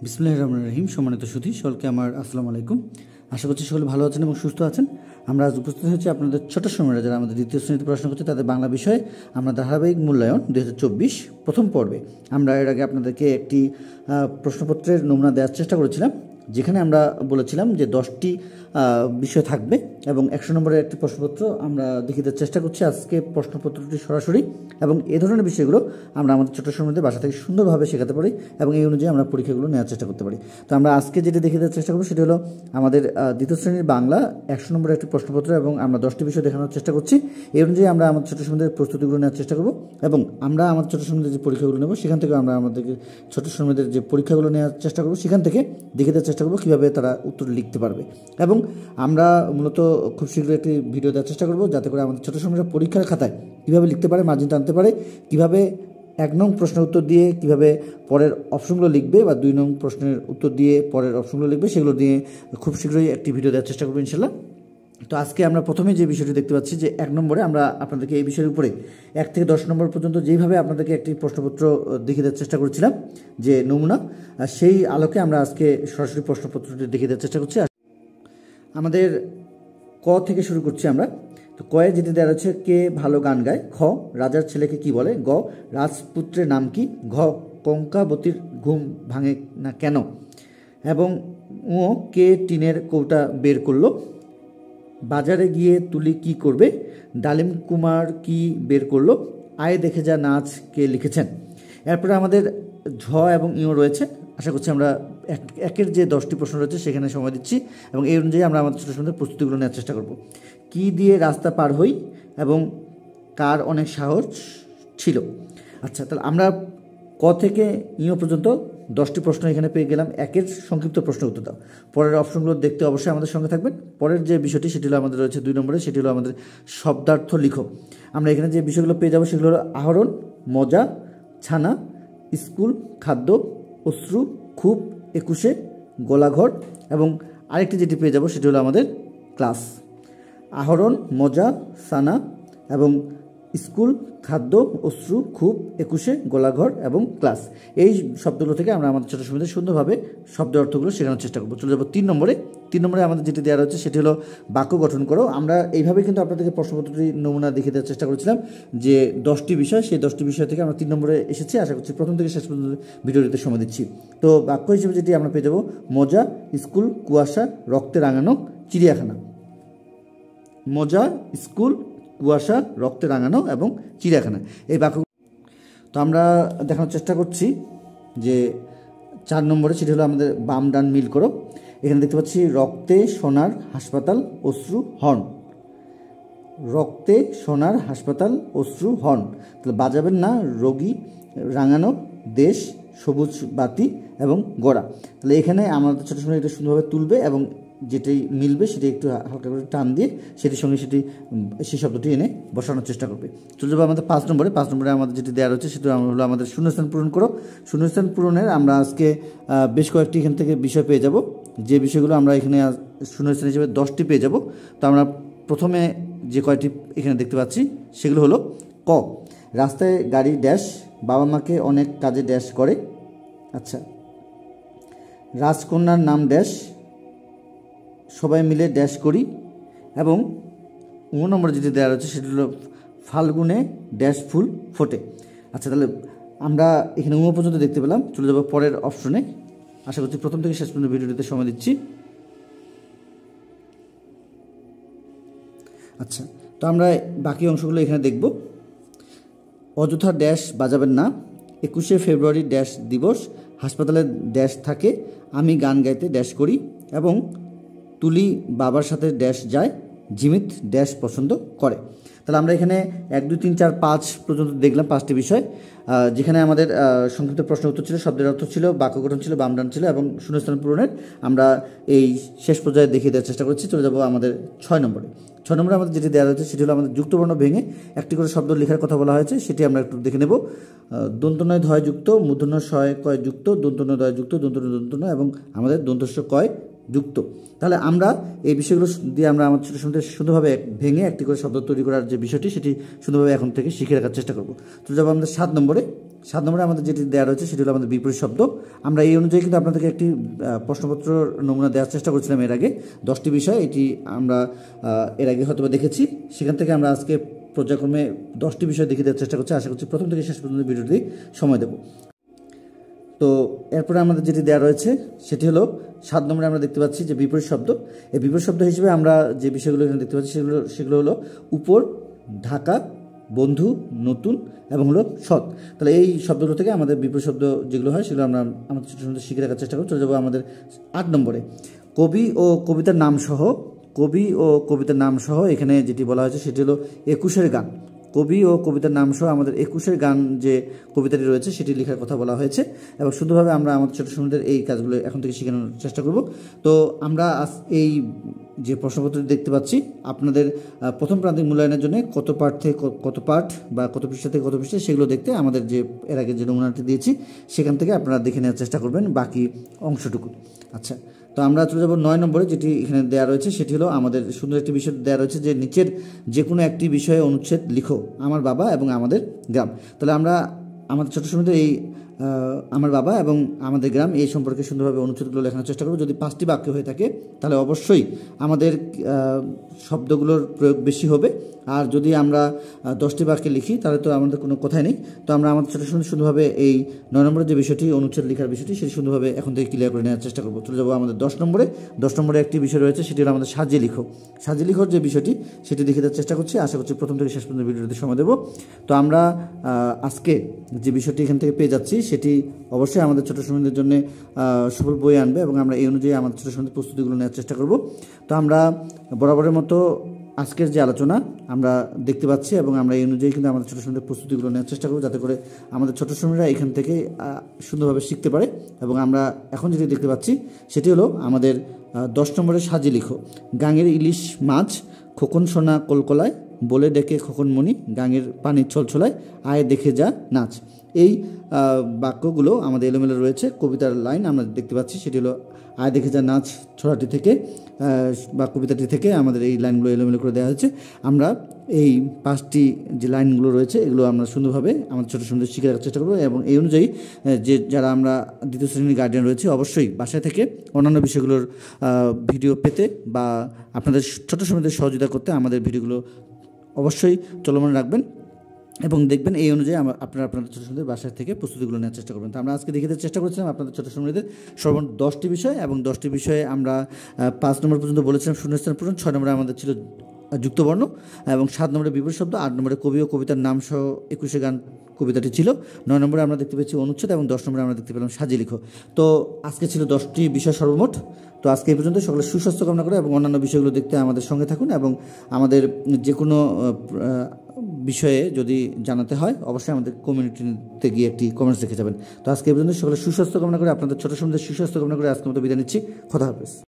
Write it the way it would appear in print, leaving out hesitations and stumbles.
বিসমিল্লাহির রহমানির রহিম। সম্মানিত সুধী সকলকে আমার আসসালামু আলাইকুম। আশা করছি সকলে ভালো আছেন এবং সুস্থ আছেন। আমরা আজ উপস্থিত হয়েছি আপনাদের ছোট সময়ের যারা আমাদের দ্বিতীয় শ্রেণীতে পড়াশোনা করছে তাদের বাংলা বিষয়ে আমরা ধারাবাহিক মূল্যায়ন 2024 প্রথম পর্বে আমরা এর আগে আপনাদেরকে একটি প্রশ্নপত্রের নমুনা দেওয়ার চেষ্টা করেছিলাম, যেখানে আমরা বলেছিলাম যে 10টি বিষয় থাকবে এবং 100 নম্বরের একটি প্রশ্নপত্র আমরা দেখিয়ে দেওয়ার চেষ্টা করছি। আজকে প্রশ্নপত্রটি সরাসরি এবং এ ধরনের বিষয়গুলো আমরা আমাদের ছোট সময়ের মধ্যে বাসা থেকে সুন্দরভাবে শেখাতে পারি এবং এই অনুযায়ী আমরা পরীক্ষাগুলো নেওয়ার চেষ্টা করতে পারি। তো আমরা আজকে যেটি দেখিয়ে দেওয়ার চেষ্টা করবো সেটি হলো আমাদের দ্বিতীয় শ্রেণীর বাংলা 100 নম্বরের একটি প্রশ্নপত্র এবং আমরা 10টি বিষয় দেখানোর চেষ্টা করছি। এই অনুযায়ী আমরা আমাদের ছোট সময়ের প্রস্তুতিগুলো নেওয়ার চেষ্টা করব এবং আমরা আমাদের ছোট সময়ের যে পরীক্ষাগুলো নেব সেখান থেকে আমরা আমাদের ছোট সময়ের যে পরীক্ষাগুলো নেওয়ার চেষ্টা করব সেখান থেকে দেখে দেওয়ার চেষ্টা করব কীভাবে তারা উত্তর লিখতে পারবে। এবং আমরা মূলত খুব শীঘ্রই একটি ভিডিও দেওয়ার চেষ্টা করব যাতে করে আমাদের ছোট সময়ের পরীক্ষার খাতায় কীভাবে লিখতে পারে, মার্জিন টানতে পারে, কীভাবে 1 নং প্রশ্নের উত্তর দিয়ে কীভাবে পরের অপশনগুলো লিখবে বা 2 নং প্রশ্নের উত্তর দিয়ে পরের অপশনগুলো লিখবে সেগুলো দিয়ে খুব শীঘ্রই একটি ভিডিও দেওয়ার চেষ্টা করবো ইনশাল্লাহ। তো আজকে আমরা প্রথমে যে বিষয়টি দেখতে পাচ্ছি যে 1 নম্বরে আমরা আপনাদেরকে এই বিষয়ের উপরে 1 থেকে 10 নম্বর পর্যন্ত যেইভাবে আপনাদেরকে একটি প্রশ্নপত্র দেখিয়ে দেওয়ার চেষ্টা করছিলাম যে নমুনা, সেই আলোকে আমরা আজকে সরাসরি প্রশ্নপত্রটি দেখিয়ে দেওয়ার চেষ্টা করছি। আমাদের ক থেকে শুরু করছি আমরা। তো কয়ে যেটি দেওয়া রয়েছে, কে ভালো গান গায়? খ, রাজার ছেলেকে কি বলে? গ, রাজপুত্রের নাম কি? ঘ, কঙ্কাবতীর ঘুম ভাঙে না কেন? এবং ও, কে টিনের কৌটা বের করলো? বাজারে গিয়ে তুলি কি করবে? ডালিম কুমার কি বের করলো? আয় দেখে যা নাচ কে লিখেছেন? এরপরে আমাদের ঝ এবং ইও রয়েছে। আশা করছি আমরা একের যে 10টি প্রশ্ন রয়েছে সেখানে সময় দিচ্ছি এবং এই অনুযায়ী আমরা আমাদের ছোটো সময় প্রস্তুতিগুলো নেওয়ার চেষ্টা করব। কি দিয়ে রাস্তা পার হই এবং কার অনেক সাহস ছিল? আচ্ছা, তাহলে আমরা ক থেকে ইও পর্যন্ত 10টি প্রশ্ন এখানে পেয়ে গেলাম। একের সংক্ষিপ্ত প্রশ্ন উত্তর দাও। পরের অপশনগুলো দেখতে অবশ্যই আমাদের সঙ্গে থাকবেন। পরের যে বিষয়টি সেটি হলো আমাদের রয়েছে 2 নম্বরে, সেটি হলো আমাদের শব্দার্থ লিখো। আমরা এখানে যে বিষয়গুলো পেয়ে যাবো সেগুলো হলো আহরণ, মজা, ছানা, স্কুল, খাদ্য, অশ্রু, খুব, 21, গোলাঘর এবং আরেকটি যেটি পেয়ে যাব সেটি হলো আমাদের ক্লাস। আহরণ, মজা, ছানা এবং স্কুল, খাদ্য, অশ্রু, খুব, 21, গোলাঘর এবং ক্লাস। এই শব্দগুলো থেকে আমরা আমাদের ছোটো সময় সুন্দরভাবে শব্দের অর্থগুলো শেখানোর চেষ্টা করবো। চলে যাবো 3 নম্বরে। 3 নম্বরে আমাদের যেটি দেওয়া রয়েছে সেটি হলো বাক্য গঠন করো। আমরা এইভাবে কিন্তু আপনাদেরকে প্রশ্নপত্রটি নমুনা দেখিয়ে দেওয়ার চেষ্টা করেছিলাম যে 10টি বিষয়, সেই 10টি বিষয় থেকে আমরা 3 নম্বরে এসেছি। আশা করছি প্রথম থেকে শেষ পর্যন্ত ভিডিওটিতে সময় দিচ্ছি। তো বাক্য হিসেবে যেটি আমরা পেয়ে যাবো, মজা, স্কুল, কুয়াশা, রক্তে রাঙানো, চিড়িয়াখানা। মজা, স্কুল, কুয়াশা, রক্তে রাঙানো এবং চিড়িয়াখানা, এই বাক্য। তো আমরা দেখানোর চেষ্টা করছি যে 4 নম্বরে সেটি হলো আমাদের বাম ডান মিল করো। এখানে দেখতে পাচ্ছি রক্তে সোনার হাসপাতাল, অশ্রু, হর্ন। রক্তে সোনার হাসপাতাল, অশ্রু, হর্ন। তাহলে বাজাবেন না, রোগী, রাঙানো, দেশ, সবুজ বাতি এবং গোড়া। তাহলে এখানে আমাদের ছোটো সময় এটা সুন্দরভাবে তুলবে এবং যেটি মিলবে সেটি একটু হালকা করে টান দিয়ে সেটির সঙ্গে সেই শব্দটি এনে বসানোর চেষ্টা করবে। চলে যাবো আমাদের 5 নম্বরে। 5 নম্বরে আমাদের যেটি দেওয়া রয়েছে সেটি হলো আমাদের শূন্যস্থান পূরণ করো। শূন্যস্থান পূরণের আমরা আজকে বেশ কয়েকটি এখান থেকে বিষয় পেয়ে যাব, যে বিষয়গুলো আমরা এখানে শূন্যস্থান হিসেবে 10টি পেয়ে যাব। তো আমরা প্রথমে যে কয়টি এখানে দেখতে পাচ্ছি সেগুলো হলো, ক, রাস্তায় গাড়ি ড্যাশ, বাবা মাকে অনেক কাজে ড্যাশ করে। আচ্ছা, রাজকন্যার নাম ড্যাশ, সবাই মিলে ড্যাশ করি। এবং 9 নম্বরে যেটি দেওয়া রয়েছে সেটি হলো ফাল্গুনে ড্যাশ ফুল ফোটে। আচ্ছা, তাহলে আমরা এখানে 9 পর্যন্ত দেখতে পেলাম। চলে যাবো পরের অপশনে। আশা করছি প্রথম থেকে শেষ পর্যন্ত ভিডিওটিতে সময় দিচ্ছি। আচ্ছা, তো আমরা বাকি অংশগুলো এখানে দেখব। অযথা ড্যাশ বাজাবেন না, 21শে ফেব্রুয়ারি ড্যাশ দিবস, হাসপাতালে ড্যাশ থাকে, আমি গান গাইতে ড্যাশ করি এবং তুলি বাবার সাথে ড্যাশ যায়, জিমিত ড্যাশ পছন্দ করে। তাহলে আমরা এখানে 1, 2, 3, 4, 5 পর্যন্ত দেখলাম 5টি বিষয়, যেখানে আমাদের সংক্ষিপ্ত প্রশ্ন উত্তর ছিল, শব্দের অর্থ ছিল, বাক্য গঠন ছিল, বাম ডান ছিল এবং শূন্যস্থান পূরণের আমরা এই শেষ পর্যায়ে দেখিয়ে দেওয়ার চেষ্টা করছি। চলে যাবো আমাদের 6 নম্বরে। 6 নম্বরে আমাদের যেটি দেওয়া রয়েছে সেটি হলো আমাদের যুক্তবর্ণ ভেঙে একটি করে শব্দ লেখার কথা বলা হয়েছে, সেটি আমরা একটু দেখে নেব। দন্তনয় ধয় যুক্ত, মূর্ধন্য শয় কয় যুক্ত, দন্তন্য দয় যুক্ত, দন্তন্য এবং আমাদের দন্তস্ব কয় যুক্ত। তাহলে আমরা এই বিষয়গুলো দিয়ে আমরা আমার ছোটো সময় সুন্দরভাবে ভেঙে একটি করে শব্দ তৈরি করার যে বিষয়টি সেটি সুন্দরভাবে এখন থেকে শিখে রাখার চেষ্টা করব। তো যাবো আমাদের 7 নম্বরে। 7 নম্বরে আমাদের যেটি দেওয়া রয়েছে সেটি হলো আমাদের বিপরীত শব্দ। আমরা এই অনুযায়ী কিন্তু আপনাদেরকে একটি প্রশ্নপত্র নমুনা দেওয়ার চেষ্টা করেছিলাম এর আগে 10টি বিষয়। এটি আমরা এর আগে হয়তো দেখেছি, সেখান থেকে আমরা আজকে পর্যায়ক্রমে 10টি বিষয় দেখিয়ে দেওয়ার চেষ্টা করছি। আশা করছি প্রথম থেকে শেষ পর্যন্ত ভিডিওটি সময় দেব। তো এরপরে আমাদের যেটি দেওয়া রয়েছে সেটি হলো 7 নম্বরে আমরা দেখতে পাচ্ছি যে বিপরীত শব্দ। এই বিপরীত শব্দ হিসেবে আমরা যে বিষয়গুলো এখানে দেখতে পাচ্ছি সেগুলো হলো উপর, ঢাকা, বন্ধু, নতুন এবং হলো সৎ। তাহলে এই শব্দগুলো থেকে আমাদের বিপরীত শব্দ যেগুলো হয় সেগুলো আমরা আমাদের ছোটো ছোটো শিখে রাখার চেষ্টা করব। চলে যাবো আমাদের 8 নম্বরে কবি ও কবিতার নাম সহ এখানে যেটি বলা হয়েছে সেটি হলো 21-এর গান। কবি ও কবিতার নাম সহ আমাদের 21-এর গান যে কবিতাটি রয়েছে সেটি লেখার কথা বলা হয়েছে এবং সুন্দরভাবে আমরা আমাদের ছোটো সময়দের এই কাজগুলো এখন থেকে শেখানোর চেষ্টা করব। তো আমরা এই যে প্রশ্নপত্রটি দেখতে পাচ্ছি আপনাদের প্রথম প্রান্তিক মূল্যায়নের জন্য কত পাঠ থেকে কত পাঠ বা কত পৃষ্ঠা থেকে কত পৃষ্ঠা সেগুলো দেখতে আমাদের যে এর আগে যে নমুনাটি দিয়েছি সেখান থেকে আপনারা দেখে নেওয়ার চেষ্টা করবেন বাকি অংশটুকু। আচ্ছা, তো আমরা চলে যাব 9 নম্বরে যেটি এখানে দেওয়া রয়েছে সেটি হলো আমাদের সুন্দর একটি বিষয় দেওয়া রয়েছে যে নিচের যে কোনো একটি বিষয়ে অনুচ্ছেদ লিখো, আমার বাবা এবং আমাদের গ্রাম। তাহলে আমরা আমাদের ছোটো সময়তে এই আমার বাবা এবং আমাদের গ্রাম এই সম্পর্কে সুন্দরভাবে অনুচ্ছেদগুলো লেখানোর চেষ্টা করব। যদি 5টি বাক্য হয়ে থাকে তাহলে অবশ্যই আমাদের শব্দগুলোর প্রয়োগ বেশি হবে, আর যদি আমরা 10টি বাক্যে লিখি তাহলে তো আমাদের কোনো কথাই নেই। তো আমরা আমাদের ছোটো সময় সুন্দরভাবে এই 9 নম্বরের যে বিষয়টি অনুচ্ছেদ লেখার বিষয়টি সেটি সুন্দরভাবে এখন থেকে ক্লিয়ার করে নেওয়ার চেষ্টা করব। চলে যাবো আমাদের 10 নম্বরে একটি বিষয় রয়েছে সেটি হলো আমাদের সাজিয়ে লিখোর যে বিষয়টি সেটি দেখে দেওয়ার চেষ্টা করছি। আশা করছি প্রথম থেকে শেষ পর্যন্ত ভিডিওতে সময় দেবো। তো আমরা আজকে যে বিষয়টি এখান থেকে পেয়ে যাচ্ছি সেটি অবশ্যই আমাদের ছোটো সময়দের জন্য সফল বই আনবে এবং আমরা এই অনুযায়ী আমাদের ছোটো সময়দের প্রস্তুতিগুলো নেওয়ার চেষ্টা করব। তো আমরা বরাবরের মতো আজকের যে আলোচনা আমরা দেখতে পাচ্ছি এবং আমরা এই অনুযায়ী কিন্তু আমাদের ছোটো সময়দের প্রস্তুতিগুলো নেওয়ার চেষ্টা করব যাতে করে আমাদের ছোটো সময়রা এখান থেকে সুন্দরভাবে শিখতে পারে। এবং আমরা এখন যেটি দেখতে পাচ্ছি সেটি হলো আমাদের 10 নম্বরে সাজিয়ে লিখো। গাঙের ইলিশ মাছ খোকন সোনা কলকলায়, বলে ডেকে খোকন মণি, গাঙের পানির ছলছলায়, আয় দেখে যা নাচ। এই বাক্যগুলো আমাদের এলোমেলো রয়েছে। কবিতার লাইন আমরা দেখতে পাচ্ছি সেটি হলো আয় দেখে যা নাচ ছড়াটি থেকে বা কবিতাটি থেকে আমাদের এই লাইনগুলো এলোমেলো করে দেওয়া হয়েছে। আমরা এই 5টি যে লাইনগুলো রয়েছে এগুলো আমরা সুন্দরভাবে আমাদের ছোটো সুন্দর শিখে রাখার চেষ্টা করবো এবং এই অনুযায়ী যারা আমরা দ্বিতীয় শ্রেণীর গার্ডিয়ান রয়েছে অবশ্যই বাসায় থেকে অন্যান্য বিষয়গুলোর ভিডিও পেতে বা আপনাদের ছোটো সময়দের সহযোগিতা করতে আমাদের ভিডিওগুলো অবশ্যই চলমান রাখবেন এবং দেখবেন এই অনুযায়ী আপনারা আপনাদের ছোটো সময়দের বাসায় থেকে প্রস্তুতিগুলো নেওয়ার চেষ্টা করবেন। তো আমরা আজকে দেখে দেওয়ার চেষ্টা করেছিলাম আপনাদের ছোটো সময়দের সর্বমোট 10টি বিষয় এবং 10টি বিষয়ে আমরা 5 নম্বর পর্যন্ত বলেছিলাম শূন্যস্থান পূরণ, 6 নম্বরে আমাদের ছিল যুক্তবর্ণ এবং 7 নম্বরে বিপরীত শব্দ, 8 নম্বরে কবি ও কবিতার নাম সহ 21-এ গান কবিতাটি ছিল, 9 নম্বরে আমরা দেখতে পেয়েছি অনুচ্ছেদ এবং 10 নম্বরে আমরা দেখতে পেলাম সাজিয়ে লিখো। তো আজকে ছিল 10টি বিষয় সর্বমোট। তো আজকে এই পর্যন্ত সকলের সুস্বাস্থ্য কামনা করে এবং অন্যান্য বিষয়গুলো দেখতে আমাদের সঙ্গে থাকুন এবং আমাদের যে কোনো বিষয়ে যদি জানাতে হয় অবশ্যই আমাদের কমিউনিটিতে গিয়ে একটি কমেন্টস রেখে যাবেন। তো আজকে এই পর্যন্ত সকলের সুস্বাস্থ্য কামনা করে আপনাদের ছোটো সময় সুস্বাস্থ্য কামনা করে আজকের মতো বিদায় নিচ্ছি। খোদা হাফেজ।